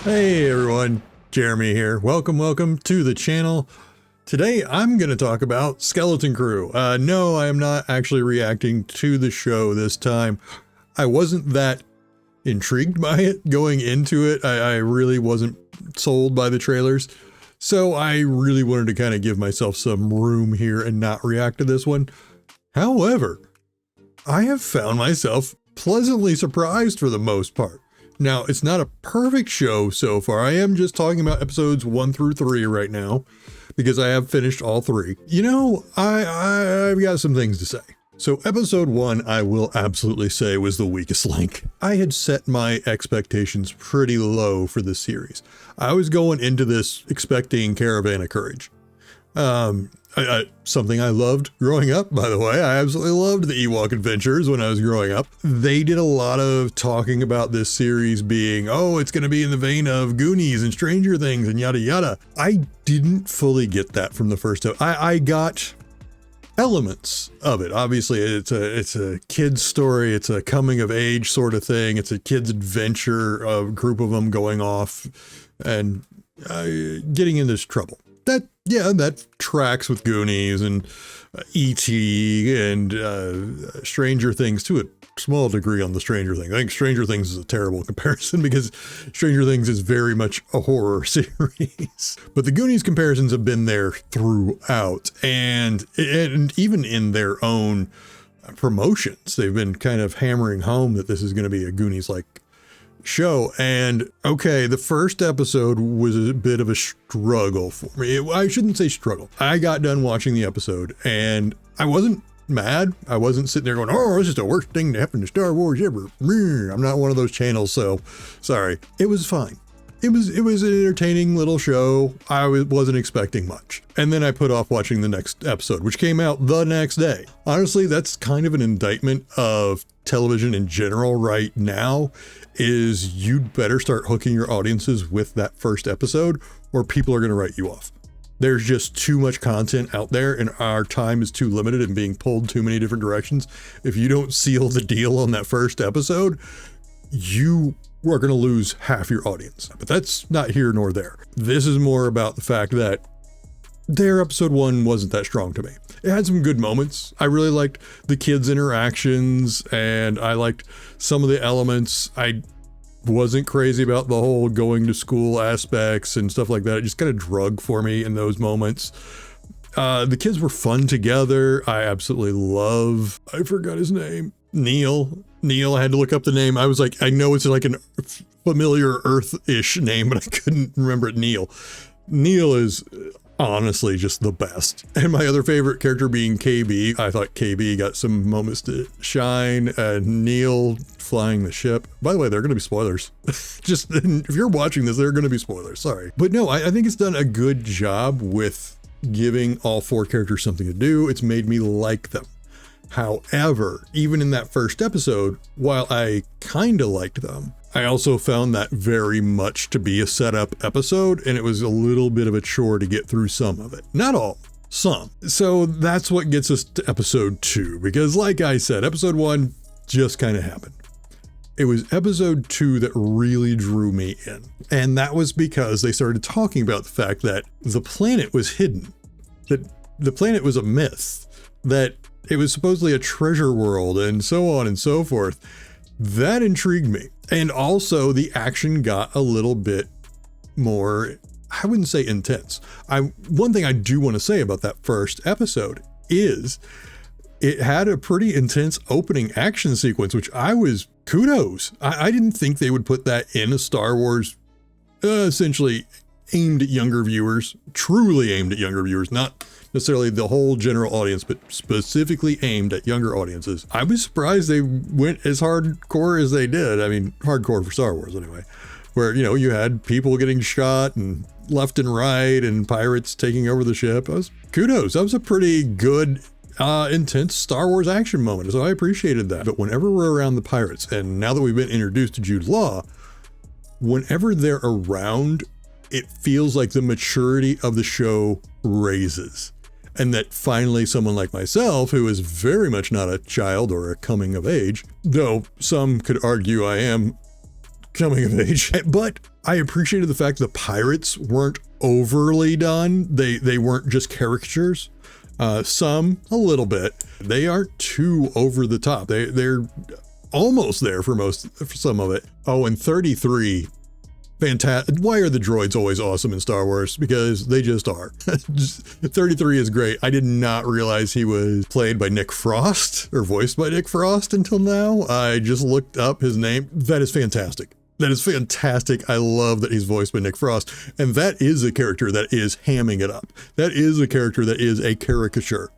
Hey everyone, Jeremy here. Welcome to the channel. Today I'm going to talk about Skeleton Crew. No, I am not actually reacting to the show this time. I wasn't that intrigued by it going into it. I really wasn't sold by the trailers. So I really wanted to kind of give myself some room here and not react to this one. However, I have found myself pleasantly surprised for the most part. Now, it's not a perfect show so far. I am just talking about episodes 1 through 3 right now because I have finished all 3. You know, I've got some things to say. So episode 1, I will absolutely say was the weakest link. I had set my expectations pretty low for this series. I was going into this expecting Caravan of Courage. Something I loved growing up, by the way. I absolutely loved the Ewok Adventures when I was growing up. They did a lot of talking about this series being, oh, it's going to be in the vein of Goonies and Stranger Things and yada yada. I didn't fully get that from the first episode. I got elements of it. Obviously, it's a kid's story. It's a coming of age sort of thing. It's a kid's adventure, a group of them going off and getting into trouble. That tracks with Goonies and E.T. and Stranger Things to a small degree on the Stranger Things. I think Stranger Things is a terrible comparison because Stranger Things is very much a horror series. But the Goonies comparisons have been there throughout, and even in their own promotions, they've been kind of hammering home that this is going to be a Goonies-like show. And okay, the first episode was a bit of a struggle for me. I shouldn't say struggle. I got done watching the episode and I wasn't mad. I wasn't sitting there going, oh, this is the worst thing to happen to Star Wars ever. I'm not one of those channels, so sorry. It was fine. It was an entertaining little show. I wasn't expecting much. And then I put off watching the next episode, which came out the next day. Honestly, that's kind of an indictment of television in general right now, is you'd better start hooking your audiences with that first episode or people are going to write you off. There's just too much content out there and our time is too limited and being pulled too many different directions. If you don't seal the deal on that first episode, you are going to lose half your audience. But that's not here nor there. This is more about the fact that their episode 1 wasn't that strong to me. It had some good moments. I really liked the kids' interactions and I liked some of the elements. I wasn't crazy about the whole going to school aspects and stuff like that. It just kind of drug for me in those moments. The kids were fun together. I absolutely love, I forgot his name, Neil. I had to look up the name. I was like, I know it's like an familiar Earth-ish name, but I couldn't remember it. Neil is honestly just the best. And my other favorite character being KB. I thought KB got some moments to shine. Neil flying the ship. By the way, there are going to be spoilers. Just if you're watching this, there are going to be spoilers. Sorry. But no, I think it's done a good job with giving all 4 characters something to do. It's made me like them. However, even in that first episode, while I kind of liked them, I also found that very much to be a setup episode, and it was a little bit of a chore to get through some of it. Not all, some. So that's what gets us to episode 2, because like I said, episode 1 just kind of happened. It was episode 2 that really drew me in. And that was because they started talking about the fact that the planet was hidden, that the planet was a myth, that it was supposedly a treasure world and so on and so forth. That intrigued me. And also the action got a little bit more, I wouldn't say intense. One thing I do want to say about that first episode is it had a pretty intense opening action sequence, which I was kudos. I didn't think they would put that in a Star Wars, essentially aimed at younger viewers, truly aimed at younger viewers, not necessarily the whole general audience, but specifically aimed at younger audiences. I was surprised they went as hardcore as they did. I mean, hardcore for Star Wars anyway, where, you know, you had people getting shot and left and right and pirates taking over the ship. Kudos. That was a pretty good, intense Star Wars action moment. So I appreciated that. But whenever we're around the pirates, and now that we've been introduced to Jude Law, whenever they're around, it feels like the maturity of the show raises. And that finally someone like myself, who is very much not a child or a coming of age, though some could argue I am coming of age, but I appreciated the fact the pirates weren't overly done. They weren't just caricatures. Some, a little bit. They aren't too over the top. They're almost there for some of it. Oh, and 33, fantastic. Why are the droids always awesome in Star Wars? Because they just are. 33 is great. I did not realize he was played by Nick Frost or voiced by Nick Frost until now. I just looked up his name. That is fantastic. That is fantastic. I love that he's voiced by Nick Frost. And that is a character that is hamming it up. That is a character that is a caricature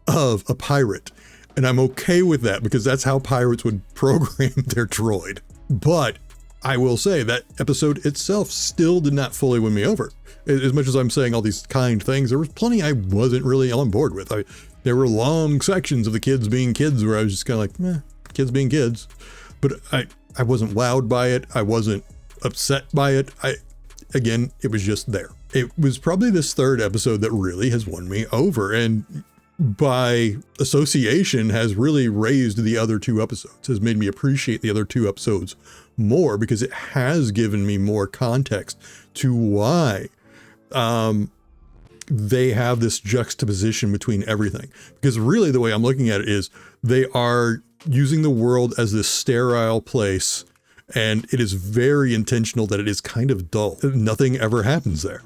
of a pirate. And I'm okay with that because that's how pirates would program their droid. But I will say that episode itself still did not fully win me over. As much as I'm saying all these kind things, there was plenty I wasn't really on board with. There were long sections of the kids being kids where I was just kind of like, kids being kids. But I wasn't wowed by it. I wasn't upset by it. Again, it was just there. It was probably this third episode that really has won me over, and by association has really raised the other two episodes, has made me appreciate the other two episodes more because it has given me more context to why they have this juxtaposition between everything. Because really the way I'm looking at it is they are using the world as this sterile place, and it is very intentional that it is kind of dull. Nothing ever happens there.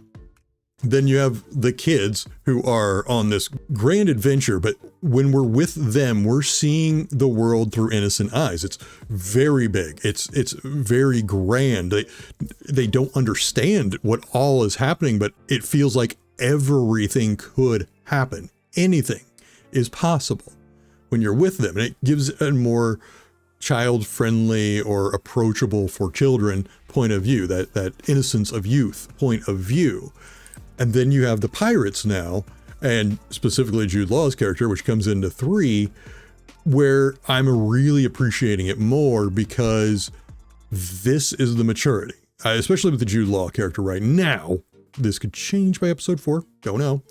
Then you have the kids who are on this grand adventure, but when we're with them, we're seeing the world through innocent eyes. It's very big. It's very grand. They don't understand what all is happening, but it feels like everything could happen. Anything is possible when you're with them. And it gives a more child-friendly or approachable for children point of view, that innocence of youth point of view. And then you have the pirates now, and specifically Jude Law's character, which comes into 3, where I'm really appreciating it more because this is the maturity, especially with the Jude Law character right now. This could change by episode 4, don't know.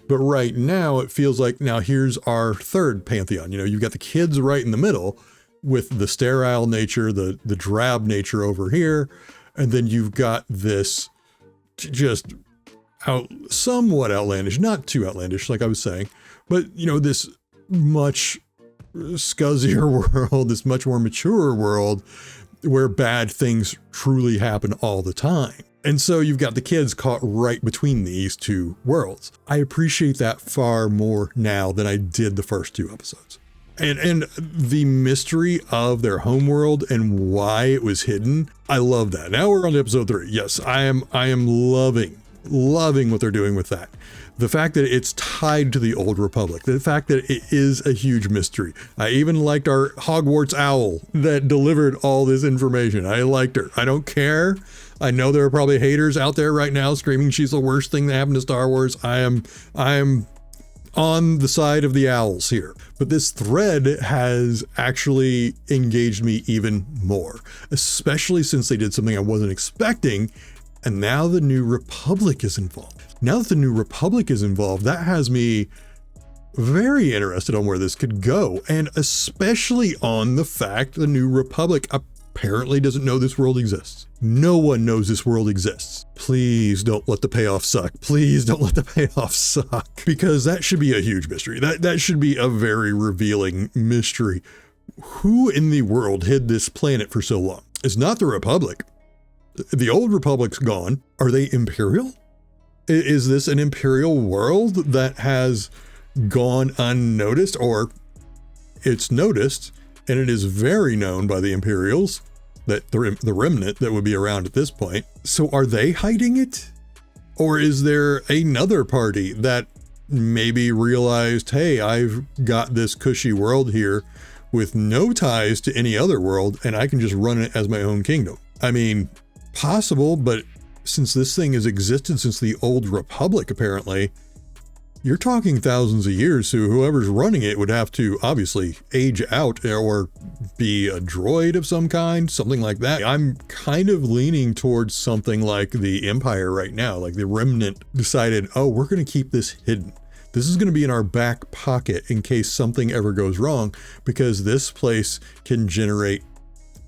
But right now it feels like, now here's our third pantheon. You know, you've got the kids right in the middle with the sterile nature, the drab nature over here. And then you've got this just somewhat outlandish, not too outlandish, like I was saying, but you know, this much scuzzier world, this much more mature world where bad things truly happen all the time. And so you've got the kids caught right between these two worlds. I appreciate that far more now than I did the first 2 episodes. And the mystery of their homeworld and why it was hidden, I love that. Now we're on to episode 3. Yes, I am loving what they're doing with that. The fact that it's tied to the Old Republic, the fact that it is a huge mystery. I even liked our Hogwarts owl that delivered all this information. I liked her. I don't care. I know there are probably haters out there right now screaming she's the worst thing that happened to Star Wars. I am on the side of the owls here. But this thread has actually engaged me even more, especially since they did something I wasn't expecting. And now the New Republic is involved. Now that the New Republic is involved, that has me very interested on where this could go. And especially on the fact the New Republic apparently doesn't know this world exists. No one knows this world exists. Please don't let the payoff suck. Please don't let the payoff suck. Because that should be a huge mystery. That should be a very revealing mystery. Who in the world hid this planet for so long? It's not the Republic. The Old Republic's gone. Are they Imperial? Is this an Imperial world that has gone unnoticed, or it's noticed and it is very known by the Imperials, that the remnant that would be around at this point? So are they hiding it? Or is there another party that maybe realized, hey, I've got this cushy world here with no ties to any other world and I can just run it as my own kingdom? I mean, possible, but since this thing has existed since the Old Republic, apparently, you're talking thousands of years, so whoever's running it would have to obviously age out or be a droid of some kind, something like that. I'm kind of leaning towards something like the Empire right now, like the remnant decided, oh, we're going to keep this hidden. This is going to be in our back pocket in case something ever goes wrong, because this place can generate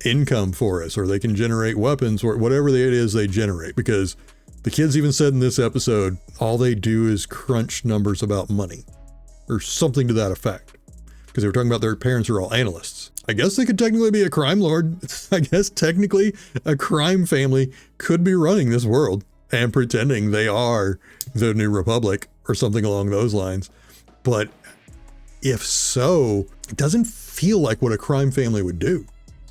income for us, or they can generate weapons, or whatever it is they generate. Because the kids even said in this episode, all they do is crunch numbers about money, or something to that effect. Because they were talking about their parents are all analysts. I guess they could technically be a crime lord. I guess technically a crime family could be running this world and pretending they are the New Republic or something along those lines. But if so, it doesn't feel like what a crime family would do.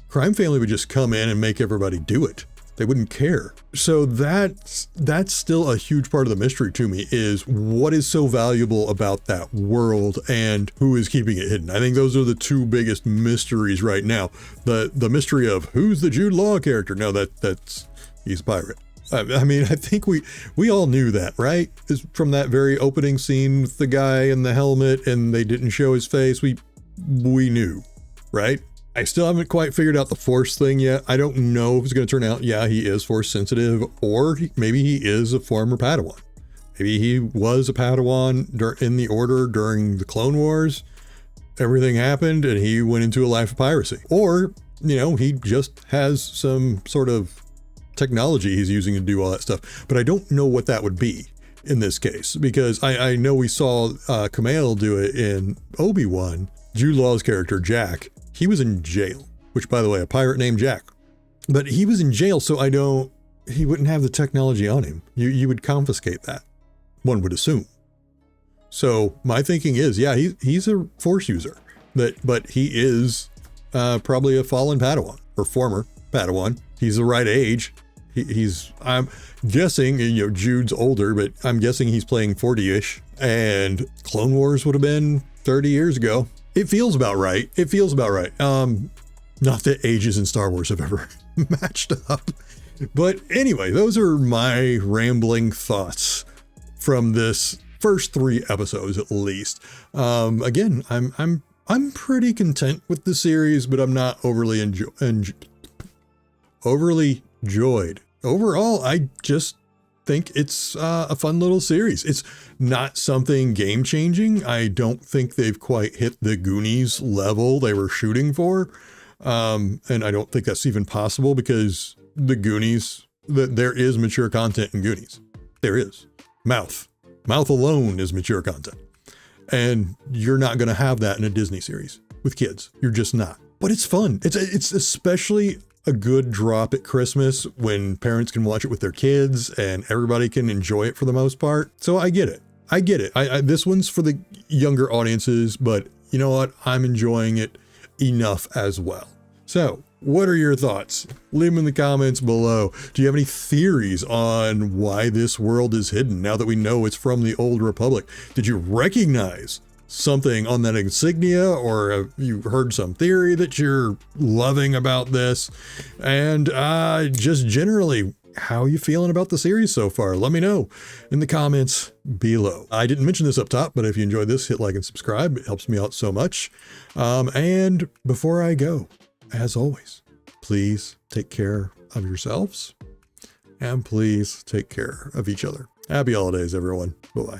Crime family would just come in and make everybody do it. They wouldn't care. So that's still a huge part of the mystery to me, is what is so valuable about that world and who is keeping it hidden. I think those are the two biggest mysteries right now. The mystery of who's the Jude Law character. No, that's he's a pirate. I mean, I think we all knew that, right? Is from that very opening scene with the guy in the helmet and they didn't show his face. We knew, right? I still haven't quite figured out the Force thing yet. I don't know if it's going to turn out, yeah, he is Force sensitive, or maybe he is a former Padawan. Maybe he was a Padawan in the Order during the Clone Wars. Everything happened and he went into a life of piracy. Or, he just has some sort of technology he's using to do all that stuff. But I don't know what that would be in this case, because I know we saw Kumail do it in Obi-Wan. Jude Law's character, Jack, he was in jail, which, by the way, a pirate named Jack. But he was in jail, so he wouldn't have the technology on him. You would confiscate that, one would assume. So my thinking is, yeah, he's a Force user, but he is probably a fallen Padawan, or former Padawan. He's the right age. I'm guessing, Jude's older, but I'm guessing he's playing 40-ish, and Clone Wars would have been 30 years ago. It feels about right. Not that ages in Star Wars have ever matched up. But anyway, those are my rambling thoughts from this first 3 episodes, at least. Again, I'm pretty content with the series, but I'm not overly joyed. Overall, I just think it's a fun little series. It's not something game changing. I don't think they've quite hit the Goonies level they were shooting for. And I don't think that's even possible, because the Goonies, there is mature content in Goonies. There is. Mouth alone is mature content. And you're not going to have that in a Disney series with kids. You're just not. But it's fun. It's especially a good drop at Christmas when parents can watch it with their kids and everybody can enjoy it for the most part. So I get it. This one's for the younger audiences, but you know what? I'm enjoying it enough as well. So what are your thoughts? Leave them in the comments below. Do you have any theories on why this world is hidden now that we know it's from the Old Republic? Did you recognize something on that insignia, or have you heard some theory that you're loving about this? And just generally, how are you feeling about the series so far? Let me know in the comments below. I didn't mention this up top, but if you enjoyed this, hit like and subscribe. It helps me out so much. And before I go, as always, please take care of yourselves, and please take care of each other. Happy holidays, everyone. Bye-bye.